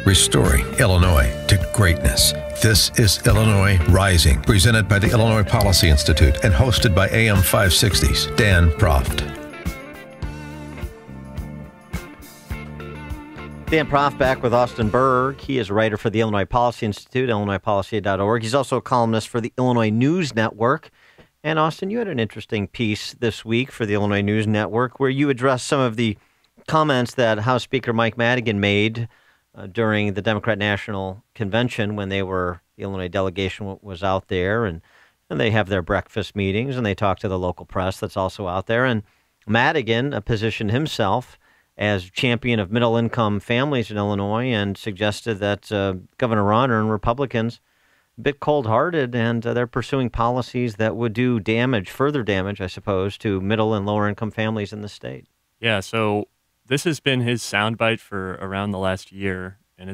restoring Illinois to greatness. This is Illinois Rising, presented by the Illinois Policy Institute and hosted by AM 560's Dan Proft. Dan Proft back with Austin Berg. He is a writer for the Illinois Policy Institute, illinoispolicy.org. He's also a columnist for the Illinois News Network. And Austin, you had an interesting piece this week for the Illinois News Network where you addressed some of the comments that House Speaker Mike Madigan made during the Democrat National Convention when the Illinois delegation was out there, and they have their breakfast meetings, and they talk to the local press that's also out there. And Madigan positioned himself as champion of middle-income families in Illinois and suggested that Governor Rauner and Republicans a bit cold-hearted, and they're pursuing policies that would do damage, further damage, I suppose, to middle and lower-income families in the state. Yeah, so this has been his soundbite for around the last year, and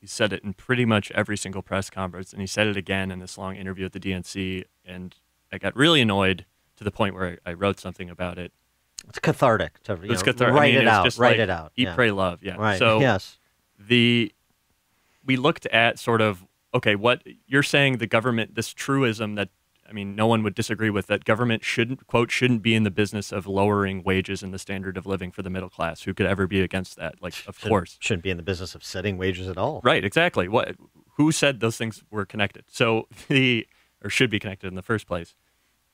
he said it in pretty much every single press conference, and he said it again in this long interview at the DNC, and I got really annoyed to the point where I wrote something about it. It's cathartic to write it out. Just write it out. Eat, pray, love. Yeah. Right. So yes. We looked at sort of, okay, what you're saying, the government, this truism that, I mean, no one would disagree with, that government shouldn't be in the business of lowering wages and the standard of living for the middle class. Who could ever be against that? Like, of course. Shouldn't be in the business of setting wages at all. Right, exactly. Who said those things were connected? So or should be connected in the first place.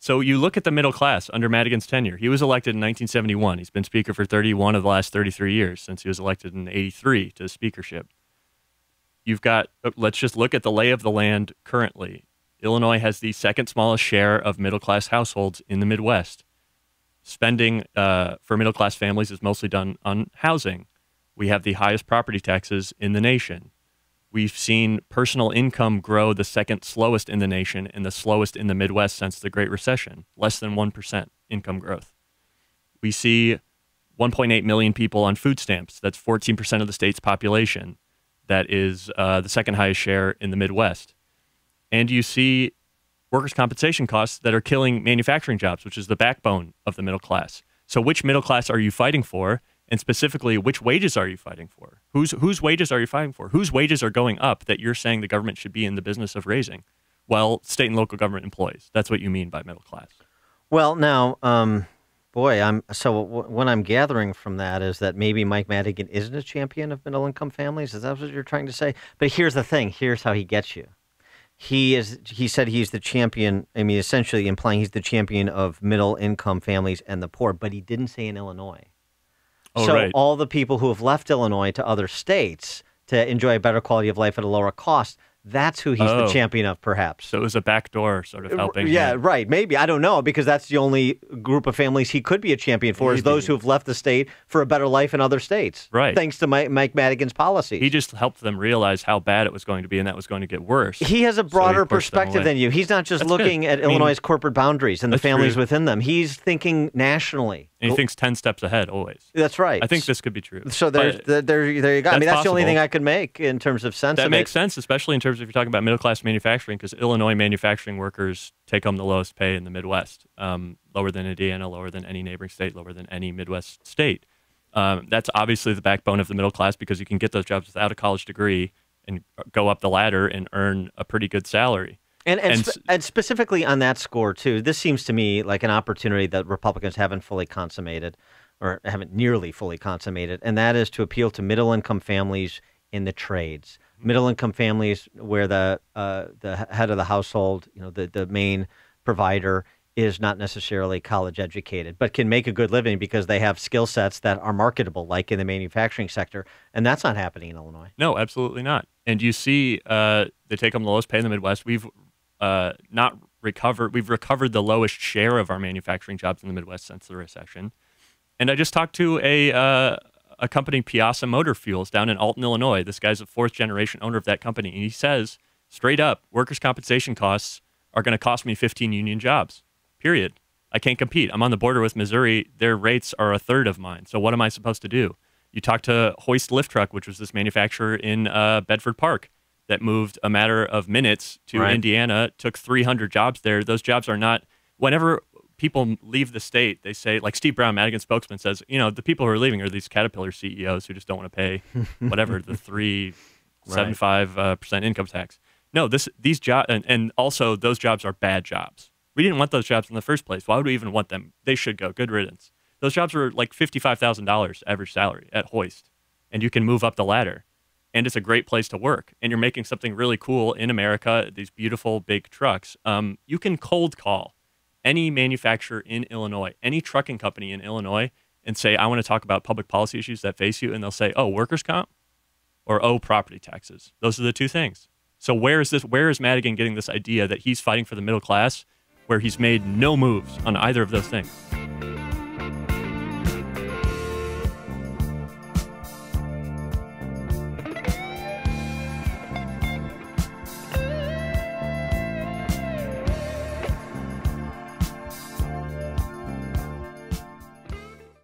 So you look at the middle class under Madigan's tenure. He was elected in 1971. He's been speaker for 31 of the last 33 years since he was elected in 83 to the speakership. You've got, let's just look at the lay of the land currently. Illinois has the second smallest share of middle-class households in the Midwest. Spending for middle-class families is mostly done on housing. We have the highest property taxes in the nation. We've seen personal income grow the second slowest in the nation and the slowest in the Midwest since the Great Recession, less than 1% income growth. We see 1.8 million people on food stamps. That's 14% of the state's population. That is the second highest share in the Midwest. And you see workers' compensation costs that are killing manufacturing jobs, which is the backbone of the middle class. So which middle class are you fighting for? And specifically, which wages are you fighting for? Whose wages are you fighting for? Whose wages are going up that you're saying the government should be in the business of raising? Well, state and local government employees. That's what you mean by middle class. Well, now, what I'm gathering from that is that maybe Mike Madigan isn't a champion of middle-income families. Is that what you're trying to say? But here's the thing. Here's how he gets you. He said he's the champion, I mean, essentially implying he's the champion of middle-income families and the poor, but he didn't say in Illinois. Oh, so right. all the people who have left Illinois to other states to enjoy a better quality of life at a lower cost, that's who he's the champion of, perhaps. So it was a backdoor sort of helping. Yeah, him. right. Maybe. I don't know, because that's the only group of families he could be a champion for, is those who have left the state for a better life in other states. Right. Thanks to Mike Madigan's policies. He just helped them realize how bad it was going to be and that was going to get worse. He has a broader perspective than you. He's not just looking at Illinois' corporate boundaries and the families within them. He's thinking nationally. And he thinks 10 steps ahead always. That's right. I think this could be true. So there you go. I mean, that's the only thing I could make in terms of sense. That makes sense, especially in terms of if you're talking about middle-class manufacturing, because Illinois manufacturing workers take home the lowest pay in the Midwest, lower than Indiana, lower than any neighboring state, lower than any Midwest state. That's obviously the backbone of the middle class, because you can get those jobs without a college degree and go up the ladder and earn a pretty good salary. And specifically on that score, too, this seems to me like an opportunity that Republicans haven't fully consummated, or haven't nearly fully consummated, and that is to appeal to middle-income families in the trades. Middle-income families where the head of the household, the main provider, is not necessarily college educated, but can make a good living because they have skill sets that are marketable, like in the manufacturing sector, and that's not happening in Illinois. No, absolutely not. And you see they take home the lowest pay in the Midwest. We've recovered the lowest share of our manufacturing jobs in the Midwest since the recession. And I just talked to a company, Piazza Motor Fuels, down in Alton, Illinois. This guy's a fourth-generation owner of that company, and he says, straight up, workers' compensation costs are going to cost me 15 union jobs, period. I can't compete. I'm on the border with Missouri. Their rates are a third of mine. So what am I supposed to do? You talk to Hoist Lift Truck, which was this manufacturer in Bedford Park that moved a matter of minutes to Indiana, took 300 jobs there. Those jobs are not, whenever people leave the state, they say, like Steve Brown, Madigan spokesman, says, the people who are leaving are these Caterpillar CEOs who just don't want to pay whatever the 3.75% income tax. No, these jobs, and also those jobs are bad jobs. We didn't want those jobs in the first place. Why would we even want them? They should go. Good riddance. Those jobs were like $55,000 average salary at Hoist, and you can move up the ladder. And it's a great place to work. And you're making something really cool in America, these beautiful big trucks. You can cold call any manufacturer in Illinois, any trucking company in Illinois, and say, I want to talk about public policy issues that face you. And they'll say, oh, workers' comp or oh, property taxes. Those are the two things. So where is Madigan getting this idea that he's fighting for the middle class where he's made no moves on either of those things?